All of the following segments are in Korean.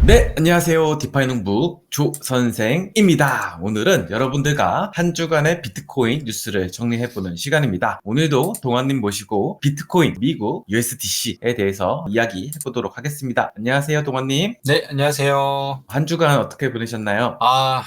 네, 안녕하세요. 디파이 농부 조 선생입니다. 오늘은 여러분들과 한 주간의 비트코인 뉴스를 정리해보는 시간입니다. 오늘도 동환님 모시고 비트코인, 미국, USDC에 대해서 이야기해보도록 하겠습니다. 안녕하세요, 동환님. 네, 안녕하세요. 한 주간 어떻게 보내셨나요?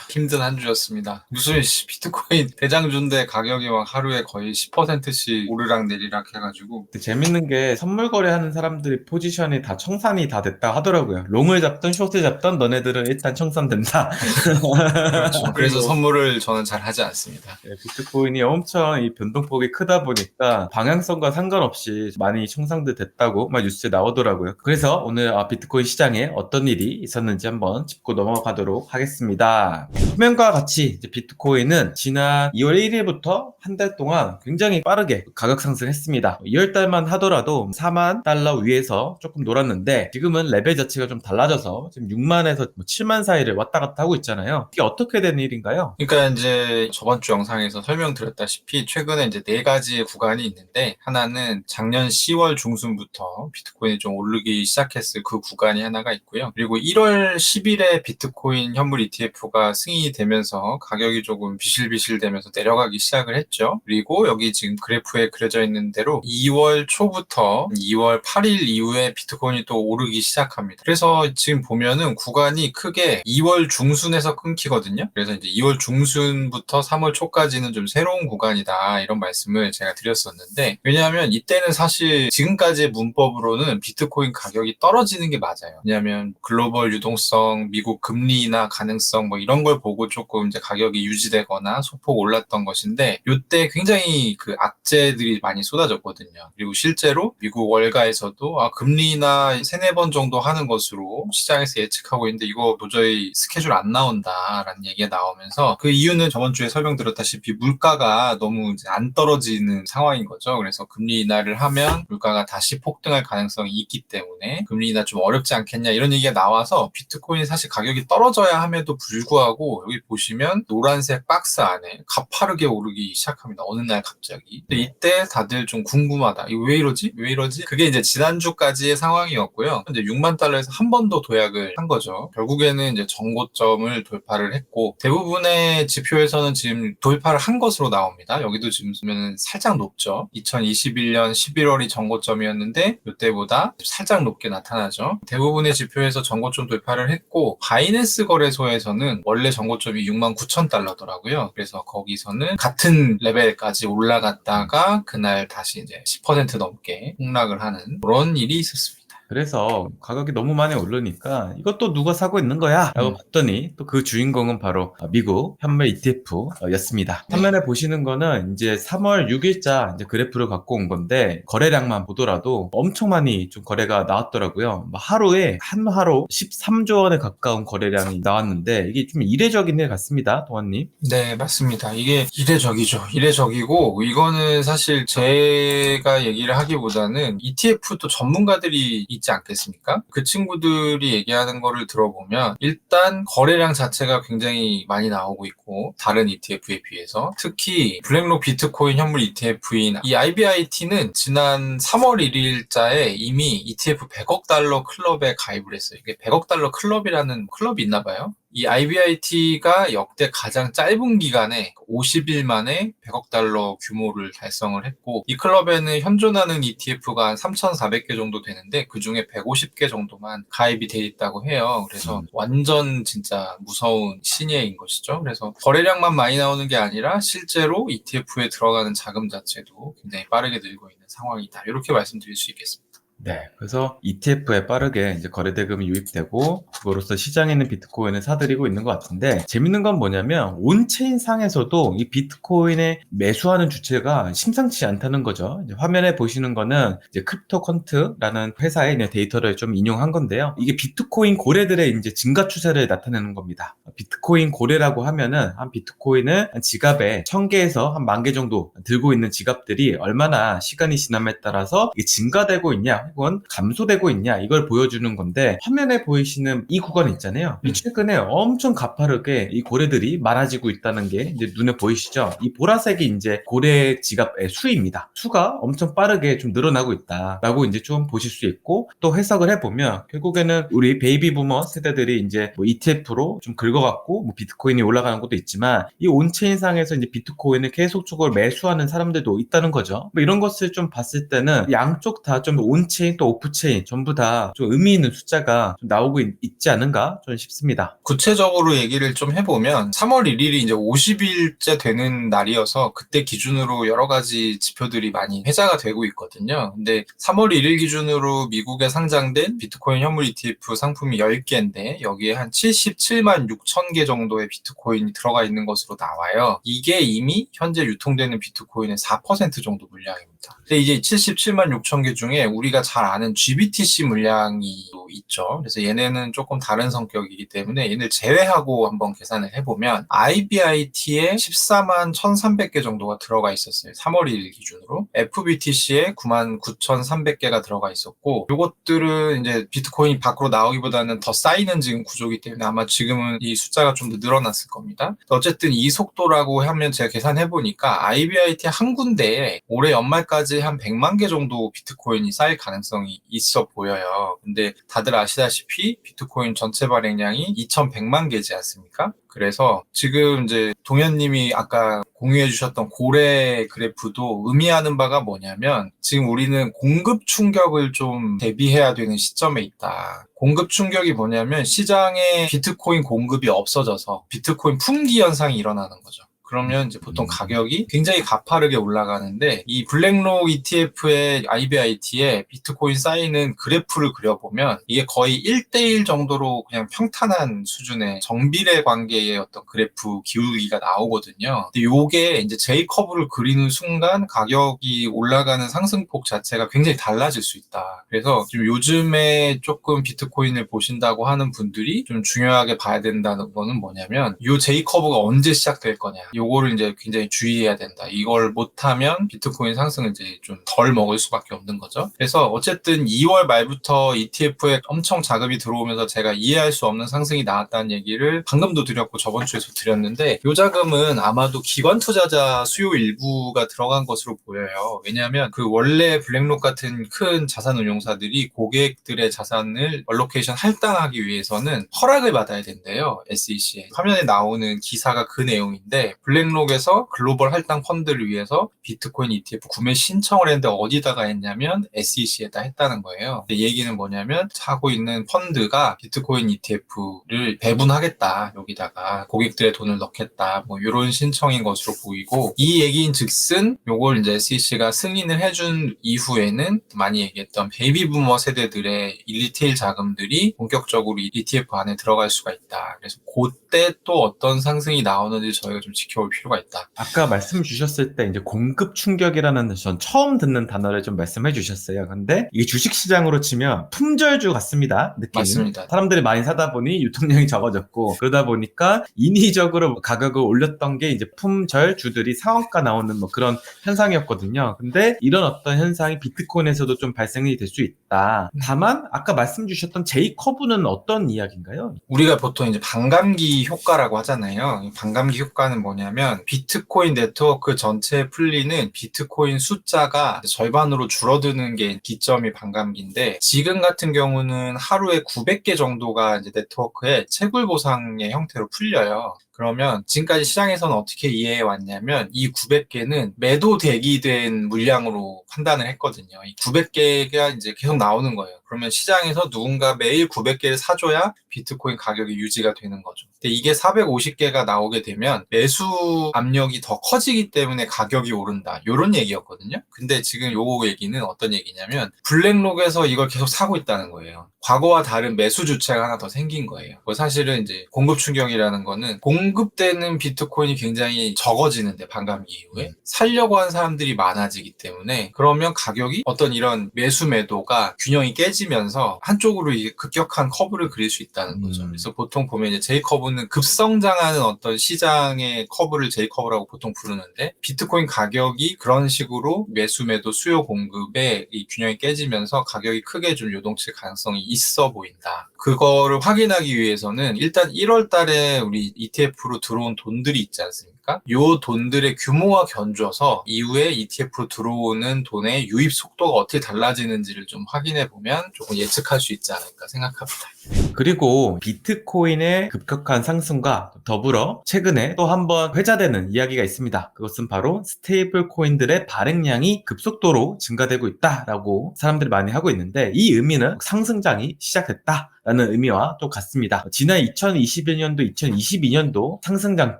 힘든 한 주였습니다. 무슨 비트코인 대장주인데 가격이 막 하루에 거의 10%씩 오르락 내리락 해가지고. 재밌는 게 선물 거래하는 사람들이 포지션이 다 청산이 다 됐다 하더라고요. 롱을 잡던 숏을 잡던 너네들은 일단 청산된다. 그렇죠. 그래서 그리고 선물을 저는 잘 하지 않습니다. 비트코인이 엄청 이 변동폭이 크다 보니까 방향성과 상관없이 많이 청산돼 됐다고 막 뉴스에 나오더라고요. 그래서 오늘 비트코인 시장에 어떤 일이 있었는지 한번 짚고 넘어가도록 하겠습니다. 화면과 같이 이제 비트코인은 지난 2월 1일부터 한 달 동안 굉장히 빠르게 가격 상승했습니다. 2월 달만 하더라도 4만 달러 위에서 조금 놀았는데 지금은 레벨 자체가 좀 달라져서 지금 6만에서 7만 사이를 왔다 갔다 하고 있잖아요. 이게 어떻게 된 일인가요? 그러니까 이제 저번 주 영상에서 설명드렸다시피 최근에 이제 네 가지의 구간이 있는데, 하나는 작년 10월 중순부터 비트코인이 좀 오르기 시작했을 그 구간이 하나가 있고요. 그리고 1월 10일에 비트코인 현물 ETF가 승인이 되면서 가격이 조금 비실비실 되면서 내려가기 시작을 했죠. 그리고 여기 지금 그래프에 그려져 있는 대로 2월 초부터 2월 8일 이후에 비트코인이 또 오르기 시작합니다. 그래서 지금 보면은 구간이 크게 2월 중순에서 끊기거든요. 그래서 이제 2월 중순부터 3월 초까지는 좀 새로운 구간이다, 이런 말씀을 제가 드렸었는데, 왜냐하면 이때는 사실 지금까지의 문법으로는 비트코인 가격이 떨어지는 게 맞아요. 왜냐하면 글로벌 유동성, 미국 금리나 가능성 뭐 이런 걸 보고 조금 이제 가격이 유지되거나 소폭 올랐던 것인데, 이때 굉장히 그 악재들이 많이 쏟아졌거든요. 그리고 실제로 미국 월가에서도 금리나 세네 번 정도 하는 것으로 시장에서 예측하고 있는데, 이거 도저히 스케줄 안 나온다라는 얘기가 나오면서, 그 이유는 저번 주에 설명드렸다시피 물가가 너무 이제 안 떨어지는 상황인 거죠. 그래서 금리 인하를 하면 물가가 다시 폭등할 가능성이 있기 때문에 금리 인하 좀 어렵지 않겠냐, 이런 얘기가 나와서 비트코인이 사실 가격이 떨어져야 함에도 불구하고 여기 보시면 노란색 박스 안에 가파르게 오르기 시작합니다. 어느 날 갑자기. 근데 이때 다들 좀 궁금하다, 이거 왜 이러지? 왜 이러지? 그게 이제 지난주까지의 상황이었고요. 근데 6만 달러에서 한 번 더 도약을 한 거죠. 결국에는 이제 정고점을 돌파를 했고, 대부분의 지표에서는 지금 돌파를 한 것으로 나옵니다. 여기도 지금 보면 살짝 높죠. 2021년 11월이 정고점이었는데 이때보다 살짝 높게 나타나죠. 대부분의 지표에서 정고점 돌파를 했고, 바이낸스 거래소에서는 원래 정고점이 6만 9천 달러더라고요. 그래서 거기서는 같은 레벨까지 올라갔다가 그날 다시 이제 10% 넘게 폭락을 하는 그런 일이 있었습니다. 그래서 가격이 너무 많이 오르니까 이것도 누가 사고 있는 거야? 라고 음, 봤더니 또 그 주인공은 바로 미국 현물 ETF였습니다. 네. 화면에 보시는 거는 이제 3월 6일자 이제 그래프를 갖고 온 건데 거래량만 보더라도 엄청 많이 좀 거래가 나왔더라고요. 뭐 하루에 한 하루 13조 원에 가까운 거래량이 나왔는데 이게 좀 이례적인 일 같습니다, 동환님. 네, 맞습니다. 이게 이례적이죠. 이례적이고, 이거는 사실 제가 얘기를 하기보다는 ETF도 전문가들이 있지 않겠습니까? 그 친구들이 얘기하는 거를 들어보면 일단 거래량 자체가 굉장히 많이 나오고 있고, 다른 ETF에 비해서 특히 블랙록 비트코인 현물 ETF인 이 IBIT는 지난 3월 1일자에 이미 ETF 100억 달러 클럽에 가입을 했어요. 이게 100억 달러 클럽이라는 클럽이 있나 봐요. 이 IBIT가 역대 가장 짧은 기간에 50일 만에 100억 달러 규모를 달성을 했고, 이 클럽에는 현존하는 ETF가 한 3,400개 정도 되는데 그 중에 150개 정도만 가입이 돼 있다고 해요. 그래서 완전 진짜 무서운 신예인 것이죠. 그래서 거래량만 많이 나오는 게 아니라 실제로 ETF에 들어가는 자금 자체도 굉장히 빠르게 늘고 있는 상황이다, 이렇게 말씀드릴 수 있겠습니다. 네, 그래서 ETF에 빠르게 이제 거래 대금이 유입되고 그로써 시장에 있는 비트코인을 사들이고 있는 것 같은데 재밌는 건 뭐냐면 온체인 상에서도 이 비트코인에 매수하는 주체가 심상치 않다는 거죠. 이제 화면에 보시는 거는 이제 크립토컨트라는 회사의 이제 데이터를 좀 인용한 건데요. 이게 비트코인 고래들의 이제 증가 추세를 나타내는 겁니다. 비트코인 고래라고 하면은 한 비트코인을 한 지갑에 1000개에서 한 10,000개 정도 들고 있는 지갑들이 얼마나 시간이 지남에 따라서 이게 증가되고 있냐 있냐 혹은 감소되고 있냐 이걸 보여주는 건데 화면에 보이시는 이 구간 있잖아요. 이 최근에 엄청 가파르게 이 고래들이 많아지고 있다는 게 이제 눈에 보이시죠? 이 보라색이 이제 고래 지갑의 수입니다. 수가 엄청 빠르게 좀 늘어나고 있다라고 이제 좀 보실 수 있고 또 해석을 해보면 결국에는 우리 베이비 부머 세대들이 이제 뭐 ETF로 좀 긁어갖고 뭐 비트코인이 올라가는 것도 있지만 이 온체인상에서 이제 비트코인을 계속적으로 매수하는 사람들도 있다는 거죠. 뭐 이런 것을 좀 봤을 때는 양쪽 다 좀 온체인 또 오프체인 전부 다 좀 의미 있는 숫자가 좀 나오고 있지 않은가 좀 싶습니다. 구체적으로 얘기를 좀 해보면 3월 1일이 이제 50일째 되는 날이어서 그때 기준으로 여러 가지 지표들이 많이 회자가 되고 있거든요. 근데 3월 1일 기준으로 미국에 상장된 비트코인 현물 ETF 상품이 10개인데 여기에 한 77만 6천 개 정도의 비트코인이 들어가 있는 것으로 나와요. 이게 이미 현재 유통되는 비트코인의 4% 정도 물량입니다. 근데 이제 77만 6천 개 중에 우리가 잘 아는 GBTC 물량이 있죠. 그래서 얘네는 조금 다른 성격이기 때문에 얘를 제외하고 한번 계산을 해보면 IBIT에 14만 1,300개 정도가 들어가 있었어요. 3월 1일 기준으로. FBTC에 9만 9,300개가 들어가 있었고 이것들은 이제 비트코인이 밖으로 나오기보다는 더 쌓이는 지금 구조이기 때문에 아마 지금은 이 숫자가 좀 더 늘어났을 겁니다. 어쨌든 이 속도라고 하면 제가 계산해보니까 IBIT 한 군데에 올해 연말까지 한 100만 개 정도 비트코인이 쌓일 가능성이 있어 보여요. 근데 다들 아시다시피 비트코인 전체 발행량이 2,100만 개지 않습니까? 그래서 지금 이제 동현님이 아까 공유해 주셨던 고래 그래프도 의미하는 바가 뭐냐면 지금 우리는 공급 충격을 좀 대비해야 되는 시점에 있다. 공급 충격이 뭐냐면 시장에 비트코인 공급이 없어져서 비트코인 품귀 현상이 일어나는 거죠. 그러면 이제 보통 가격이 굉장히 가파르게 올라가는데 이 블랙록 ETF의 IBIT에 비트코인 쌓이는 그래프를 그려보면 이게 거의 1대1 정도로 그냥 평탄한 수준의 정비례 관계의 어떤 그래프 기울기가 나오거든요. 근데 요게 이제 J커브를 그리는 순간 가격이 올라가는 상승폭 자체가 굉장히 달라질 수 있다. 그래서 지금 요즘에 조금 비트코인을 보신다고 하는 분들이 좀 중요하게 봐야 된다는 거는 뭐냐면 요 J커브가 언제 시작될 거냐. 요거를 이제 굉장히 주의해야 된다. 이걸 못하면 비트코인 상승을 이제 좀 덜 먹을 수밖에 없는 거죠. 그래서 어쨌든 2월 말부터 ETF에 엄청 자금이 들어오면서 제가 이해할 수 없는 상승이 나왔다는 얘기를 방금도 드렸고 저번 주에도 드렸는데 요 자금은 아마도 기관 투자자 수요 일부가 들어간 것으로 보여요. 왜냐하면 그 원래 블랙록 같은 큰 자산 운용사들이 고객들의 자산을 얼로케이션 할당하기 위해서는 허락을 받아야 된대요. SEC에. 화면에 나오는 기사가 그 내용인데 블랙록에서 글로벌 할당 펀드를 위해서 비트코인 ETF 구매 신청을 했는데 어디다가 했냐면 SEC에다 했다는 거예요. 근데 얘기는 뭐냐면 하고 있는 펀드가 비트코인 ETF를 배분하겠다. 여기다가 고객들의 돈을 넣겠다. 뭐 이런 신청인 것으로 보이고 이 얘기인 즉슨 요걸 이제 SEC가 승인을 해준 이후에는 많이 얘기했던 베이비 부머 세대들의 리테일 자금들이 본격적으로 ETF 안에 들어갈 수가 있다. 그래서 그때 또 어떤 상승이 나오는지 저희가 좀 지켜볼 필요가 있다. 아까 말씀 주셨을 때 이제 공급 충격이라는 전 처음 듣는 단어를 좀 말씀해 주셨어요. 근데 이게 주식시장으로 치면 품절주 같습니다. 느낌은. 맞습니다. 사람들이 많이 사다 보니 유통량이 적어졌고 그러다 보니까 인위적으로 가격을 올렸던 게 이제 품절주들이 상한가 나오는 뭐 그런 현상이었거든요. 근데 이런 어떤 현상이 비트코인에서도 좀 발생이 될 수 있다. 다만 아까 말씀 주셨던 J커브는 어떤 이야기인가요? 우리가 보통 이제 반감기 효과라고 하잖아요. 이 반감기 효과는 뭐냐면 비트코인 네트워크 전체에 풀리는 비트코인 숫자가 절반으로 줄어드는 게 기점이 반감기인데 지금 같은 경우는 하루에 900개 정도가 이제 네트워크에 채굴 보상의 형태로 풀려요. 그러면 지금까지 시장에서는 어떻게 이해해 왔냐면 이 900개는 매도 대기된 물량으로 판단을 했거든요. 이 900개가 이제 계속 나오는 거예요. 그러면 시장에서 누군가 매일 900개를 사줘야 비트코인 가격이 유지가 되는 거죠. 근데 이게 450개가 나오게 되면 매수 압력이 더 커지기 때문에 가격이 오른다. 이런 얘기였거든요. 근데 지금 요 얘기는 어떤 얘기냐면 블랙록에서 이걸 계속 사고 있다는 거예요. 과거와 다른 매수 주체가 하나 더 생긴 거예요. 사실은 이제 공급 충격이라는 거는 공급되는 비트코인이 굉장히 적어지는데 반감기 이후에 살려고 하는 사람들이 많아지기 때문에 그러면 가격이 어떤 이런 매수 매도가 균형이 깨지면서 한쪽으로 이게 급격한 커브를 그릴 수 있다는 거죠. 그래서 보통 보면 이제 J커브는 급성장하는 어떤 시장의 커브를 J커브라고 보통 부르는데 비트코인 가격이 그런 식으로 매수 매도 수요 공급의 이 균형이 깨지면서 가격이 크게 좀 요동칠 가능성이 있어 보인다. 그거를 확인하기 위해서는 일단 1월 달에 우리 ETF로 들어온 돈들이 있지 않습니까? 요 돈들의 규모가 견줘서 이후에 ETF로 들어오는 돈의 유입 속도가 어떻게 달라지는지를 좀 확인해 보면 조금 예측할 수 있지 않을까 생각합니다. 그리고 비트코인의 급격한 상승과 더불어 최근에 또 한 번 회자되는 이야기가 있습니다. 그것은 바로 스테이블 코인들의 발행량이 급속도로 증가되고 있다라고 사람들이 많이 하고 있는데, 이 의미는 상승장이 시작됐다 라는 의미와 똑같습니다. 지난 2021년도, 2022년도 상승장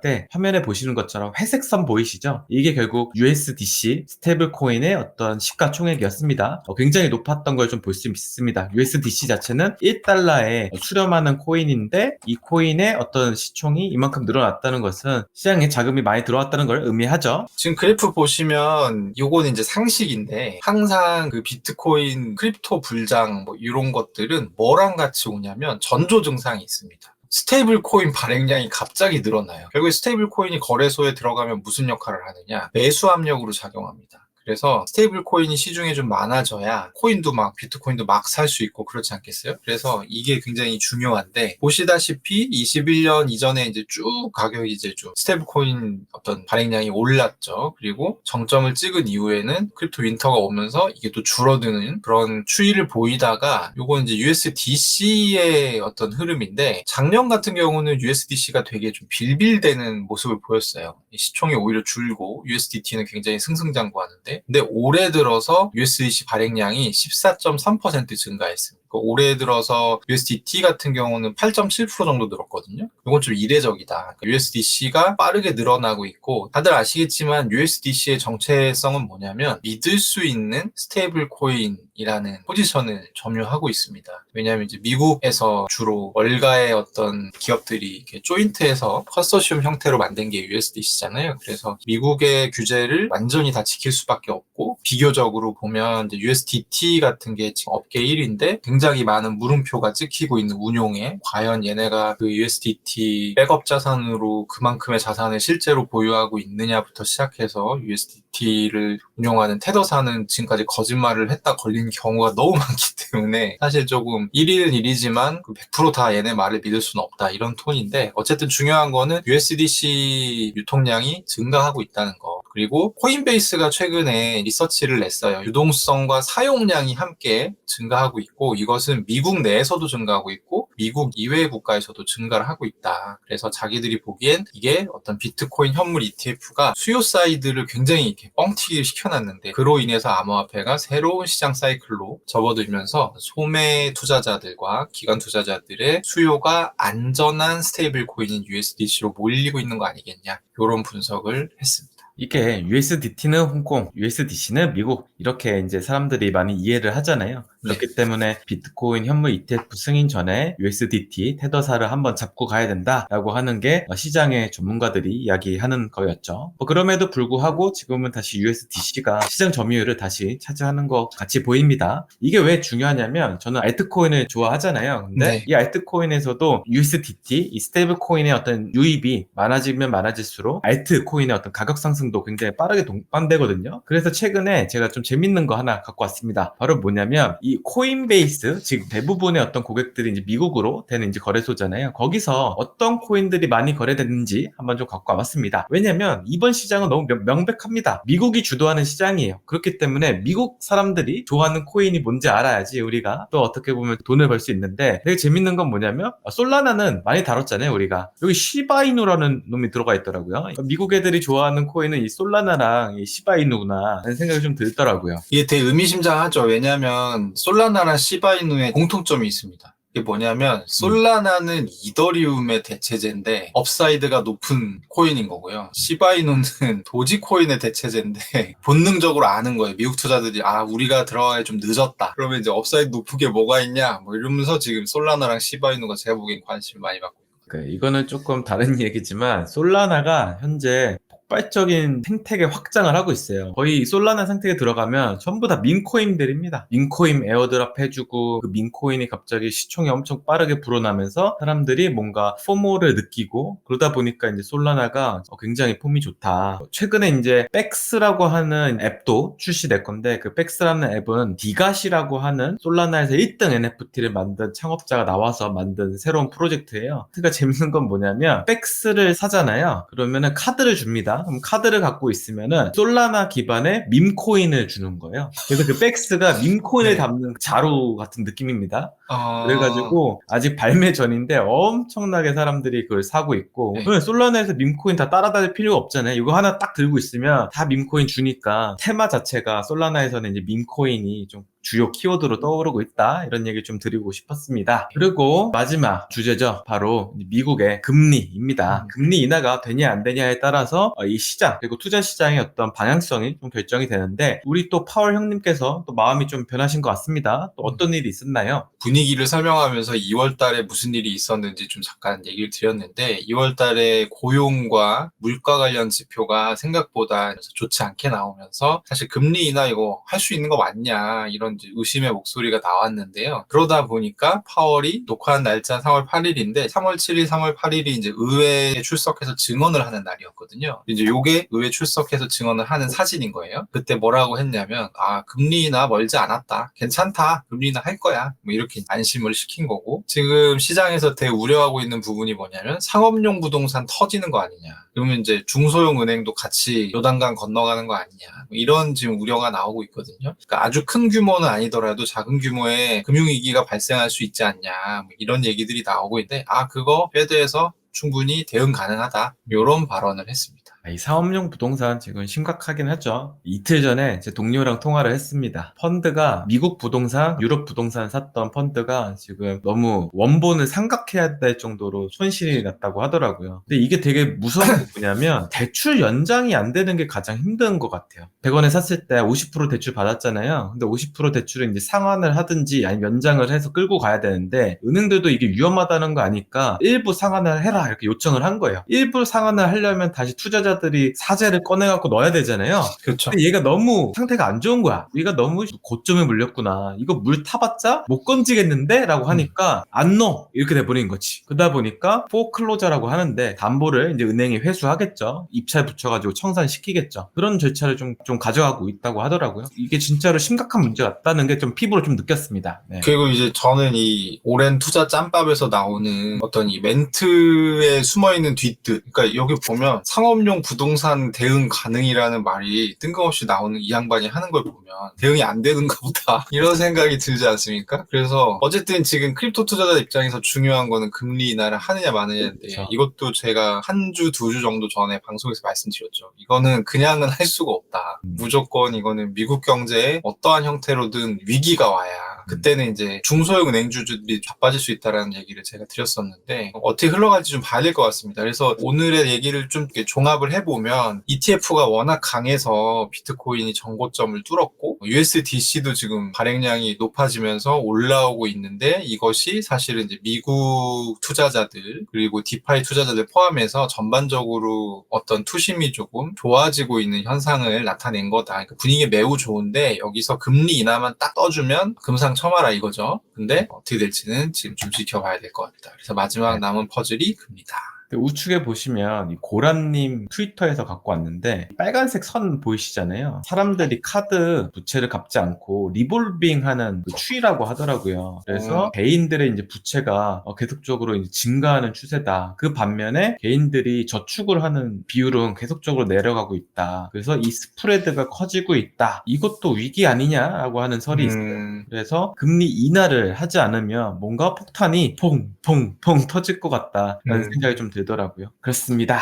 때 화면에 보시는 것처럼 회색 선 보이시죠? 이게 결국 USDC 스테이블 코인의 어떤 시가총액이었습니다. 굉장히 높았던 걸 좀 볼 수 있습니다. USDC 자체는 1달러에 수렴하는 코인인데 이 코인의 어떤 시총이 이만큼 늘어났다는 것은 시장에 자금이 많이 들어왔다는 걸 의미하죠. 지금 그래프 보시면 요거는 이제 상식인데 항상 그 비트코인 크립토 불장 뭐 이런 것들은 뭐랑 같이 오냐면 전조 증상이 있습니다. 스테이블 코인 발행량이 갑자기 늘어나요. 결국에 스테이블 코인이 거래소에 들어가면 무슨 역할을 하느냐? 매수 압력으로 작용합니다. 그래서 스테이블 코인이 시중에 좀 많아져야 코인도 막 비트코인도 막 살 수 있고 그렇지 않겠어요? 그래서 이게 굉장히 중요한데 보시다시피 21년 이전에 이제 쭉 가격이 이제 좀 스테이블 코인 어떤 발행량이 올랐죠. 그리고 정점을 찍은 이후에는 크립토 윈터가 오면서 이게 또 줄어드는 그런 추이를 보이다가 요건 이제 USDC의 어떤 흐름인데 작년 같은 경우는 USDC가 되게 좀 빌빌대는 모습을 보였어요. 시총이 오히려 줄고 USDT는 굉장히 승승장구하는데 근데 올해 들어서 USDC 발행량이 14.3% 증가했습니다. 올해 들어서 USDT 같은 경우는 8.7% 정도 늘었거든요. 이건 좀 이례적이다. USDC가 빠르게 늘어나고 있고 다들 아시겠지만 USDC의 정체성은 뭐냐면 믿을 수 있는 스테이블 코인이라는 포지션을 점유하고 있습니다. 왜냐하면 이제 미국에서 주로 월가의 어떤 기업들이 이렇게 조인트해서 컨소시엄 형태로 만든 게 USDC잖아요. 그래서 미국의 규제를 완전히 다 지킬 수밖에 없고 비교적으로 보면 이제 USDT 같은 게 지금 업계 1위인데 굉장히 많은 물음표가 찍히고 있는 운용에 과연 얘네가 그 USDT 백업 자산으로 그만큼의 자산을 실제로 보유하고 있느냐부터 시작해서 USDT를 운용하는 테더사는 지금까지 거짓말을 했다 걸린 경우가 너무 많기 때문에 사실 조금 1위는 1위지만 100%다 얘네 말을 믿을 수는 없다 이런 톤인데 어쨌든 중요한 거는 USDC 유통량이 증가하고 있다는 거. 그리고 코인베이스가 최근에 리서치를 냈어요. 유동성과 사용량이 함께 증가하고 있고 이것은 미국 내에서도 증가하고 있고 미국 이외의 국가에서도 증가를 하고 있다. 그래서 자기들이 보기엔 이게 어떤 비트코인 현물 ETF가 수요 사이드를 굉장히 이렇게 뻥튀기를 시켜놨는데 그로 인해서 암호화폐가 새로운 시장 사이클로 접어들면서 소매 투자자들과 기관 투자자들의 수요가 안전한 스테이블 코인인 USDC로 몰리고 있는 거 아니겠냐 이런 분석을 했습니다. 이게 USDT는 홍콩, USDC는 미국 이렇게 이제 사람들이 많이 이해를 하잖아요. 그렇기 때문에 비트코인 현물 ETF 승인 전에 USDT 테더사를 한번 잡고 가야 된다라고 하는 게 시장의 전문가들이 이야기하는 거였죠. 그럼에도 불구하고 지금은 다시 USDC가 시장 점유율을 다시 차지하는 것 같이 보입니다. 이게 왜 중요하냐면 저는 알트코인을 좋아하잖아요. 근데 이 알트코인에서도 USDT, 이 스테이블 코인의 어떤 유입이 많아지면 많아질수록 알트코인의 어떤 가격 상승도 굉장히 빠르게 동반되거든요. 그래서 최근에 제가 좀 재밌는 거 하나 갖고 왔습니다. 바로 뭐냐면 이 코인베이스, 즉 대부분의 어떤 고객들이 이제 미국으로 되는 이제 거래소잖아요. 거기서 어떤 코인들이 많이 거래됐는지 한번 좀 갖고 와봤습니다. 왜냐면 이번 시장은 너무 명백합니다. 미국이 주도하는 시장이에요. 그렇기 때문에 미국 사람들이 좋아하는 코인이 뭔지 알아야지 우리가 또 어떻게 보면 돈을 벌 수 있는데 되게 재밌는 건 뭐냐면 솔라나는 많이 다뤘잖아요. 우리가 여기 시바이누라는 놈이 들어가 있더라고요. 미국 애들이 좋아하는 코인은 이 솔라나랑 이 시바이누구나 라는 생각이 좀 들더라고요. 이게 되게 의미심장하죠. 왜냐하면 솔라나랑 시바이누의 공통점이 있습니다. 이게 뭐냐면 솔라나는 이더리움의 대체제인데 업사이드가 높은 코인인 거고요. 시바이누는 도지코인의 대체제인데 본능적으로 아는 거예요. 미국 투자들이 우리가 들어가기 좀 늦었다. 그러면 이제 업사이드 높은 게 뭐가 있냐 뭐 이러면서 지금 솔라나랑 시바이누가 제가 보기엔 관심을 많이 받고 있는 것 이거는 조금 다른 얘기지만 솔라나가 현재 폭발적인 생태계 확장을 하고 있어요. 거의 솔라나 생태계 들어가면 전부 다 민코인들입니다. 민코인 에어드랍 해주고 그 민코인이 갑자기 시총이 엄청 빠르게 불어나면서 사람들이 뭔가 포모를 느끼고 그러다 보니까 이제 솔라나가 굉장히 폼이 좋다. 최근에 이제 백스라고 하는 앱도 출시될 건데 그 백스라는 앱은 디가시라고 하는 솔라나에서 1등 NFT를 만든 창업자가 나와서 만든 새로운 프로젝트예요. 그러니까 재밌는 건 뭐냐면 백스를 사잖아요. 그러면은 카드를 줍니다. 그럼 카드를 갖고 있으면은 솔라나 기반의 밈코인을 주는 거예요. 그래서 그 백스가 밈코인을 네. 담는 자루 같은 느낌입니다. 어, 그래가지고 아직 발매 전인데 엄청나게 사람들이 그걸 사고 있고 네. 왜 솔라나에서 밈코인 다 따라다닐 필요가 없잖아요. 이거 하나 딱 들고 있으면 다 밈코인 주니까 테마 자체가 솔라나에서는 이제 밈코인이 좀 주요 키워드로 떠오르고 있다. 이런 얘기 좀 드리고 싶었습니다. 그리고 마지막 주제죠. 바로 미국의 금리입니다. 금리 인하가 되냐 안 되냐에 따라서 이 시장 그리고 투자 시장의 어떤 방향성이 좀 결정이 되는데 우리 또 파월 형님께서 또 마음이 좀 변하신 것 같습니다. 또 어떤 일이 있었나요? 분위기를 설명하면서 2월 달에 무슨 일이 있었는지 좀 잠깐 얘기를 드렸는데 2월 달에 고용과 물가 관련 지표가 생각보다 좋지 않게 나오면서 사실 금리 인하 이거 할 수 있는 거 맞냐 이런 이제 의심의 목소리가 나왔는데요. 그러다 보니까 파월이 녹화한 날짜 3월 8일인데 3월 7일, 3월 8일이 이제 의회에 출석해서 증언을 하는 날이었거든요. 이제 요게 의회 출석해서 증언을 하는 사진인 거예요. 그때 뭐라고 했냐면 금리 인하 멀지 않았다. 괜찮다. 금리 인하 할 거야. 뭐 이렇게 안심을 시킨 거고 지금 시장에서 되게 우려하고 있는 부분이 뭐냐면 상업용 부동산 터지는 거 아니냐. 그러면 이제 중소형 은행도 같이 요단강 건너가는 거 아니냐. 뭐 이런 지금 우려가 나오고 있거든요. 그러니까 아주 큰 규모는 아니더라도 작은 규모의 금융위기가 발생할 수 있지 않냐. 뭐 이런 얘기들이 나오고 있는데 그거 패드에서 충분히 대응 가능하다. 이런 발언을 했습니다. 이 사업용 부동산 지금 심각하긴 하죠. 이틀 전에 제 동료랑 통화를 했습니다. 펀드가 미국 부동산, 유럽 부동산 샀던 펀드가 지금 너무 원본을 삼각해야 될 정도로 손실이 났다고 하더라고요. 근데 이게 되게 무서운 게 뭐냐면 대출 연장이 안 되는 게 가장 힘든 것 같아요. 100원에 샀을 때 50% 대출 받았잖아요. 근데 50% 대출을 이제 상환을 하든지 아니면 연장을 해서 끌고 가야 되는데 은행들도 이게 위험하다는 거 아니까 일부 상환을 해라 이렇게 요청을 한 거예요. 일부 상환을 하려면 다시 투자자들이 사재를 꺼내갖고 넣어야 되잖아요. 그렇죠. 근데 얘가 너무 상태가 안 좋은 거야. 얘가 너무 고점에 물렸구나. 이거 물 타봤자 못 건지겠는데? 라고 하니까 안 넣어. 이렇게 돼버린 거지. 그러다 보니까 포클로저라고 하는데 담보를 이제 은행이 회수하겠죠. 입찰 붙여가지고 청산시키겠죠. 그런 절차를 좀 가져가고 있다고 하더라고요. 이게 진짜로 심각한 문제 같다는 게 좀 피부로 좀 느꼈습니다. 네. 그리고 이제 저는 이 오랜 투자 짬밥에서 나오는 어떤 이 멘트에 숨어있는 뒷뜻. 그러니까 여기 보면 상업용 부동산 대응 가능이라는 말이 뜬금없이 나오는 이 양반이 하는 걸 보면 대응이 안 되는가 보다. 이런 생각이 들지 않습니까? 그래서 어쨌든 지금 크립토 투자자 입장에서 중요한 거는 금리 인하를 하느냐 마느냐인데 그렇죠. 이것도 제가 한 주, 두 주 정도 전에 방송에서 말씀드렸죠. 이거는 그냥은 할 수가 없다. 무조건 이거는 미국 경제에 어떠한 형태로든 위기가 와야 그때는 이제 중소형 은행주들이 자빠질 수 있다라는 얘기를 제가 드렸었는데 어떻게 흘러갈지 좀 봐야 될 것 같습니다. 그래서 오늘의 얘기를 좀 이렇게 종합을 해보면 ETF가 워낙 강해서 비트코인이 전고점을 뚫었고 USDC도 지금 발행량이 높아지면서 올라오고 있는데 이것이 사실은 이제 미국 투자자들 그리고 디파이 투자자들 포함해서 전반적으로 어떤 투심이 조금 좋아지고 있는 현상을 나타낸 거다. 그러니까 분위기 매우 좋은데 여기서 금리 인하만 딱 떠주면 금상첨화라 이거죠. 근데 어떻게 될지는 지금 좀 지켜봐야 될 것 같다. 그래서 마지막 남은 퍼즐이 금리다. 우측에 보시면 이 고란님 트위터에서 갖고 왔는데 빨간색 선 보이시잖아요. 사람들이 카드 부채를 갚지 않고 리볼빙하는 그 추이라고 하더라고요. 그래서 개인들의 이제 부채가 계속적으로 이제 증가하는 추세다. 그 반면에 개인들이 저축을 하는 비율은 계속적으로 내려가고 있다. 그래서 이 스프레드가 커지고 있다. 이것도 위기 아니냐라고 하는 설이 있어요. 그래서 금리 인하를 하지 않으면 뭔가 폭탄이 퐁퐁퐁 터질 것 같다라는 생각이 좀 들더라고요. 그렇습니다.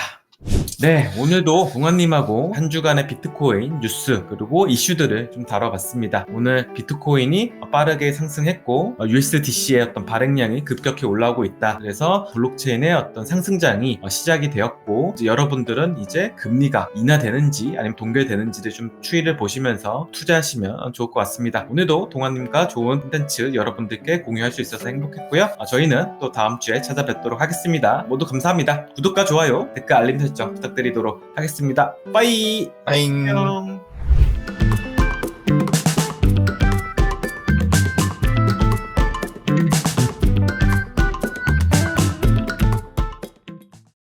네, 오늘도 동환님하고 한 주간의 비트코인 뉴스 그리고 이슈들을 좀 다뤄봤습니다. 오늘 비트코인이 빠르게 상승했고 USDC의 어떤 발행량이 급격히 올라오고 있다. 그래서 블록체인의 어떤 상승장이 시작이 되었고 이제 여러분들은 이제 금리가 인하되는지 아니면 동결되는지를 좀 추이를 보시면서 투자하시면 좋을 것 같습니다. 오늘도 동환님과 좋은 콘텐츠 여러분들께 공유할 수 있어서 행복했고요. 저희는 또 다음 주에 찾아뵙도록 하겠습니다. 모두 감사합니다. 구독과 좋아요, 댓글 알림 설정 부탁드리도록 하겠습니다. 빠이! 빠잉. 안녕.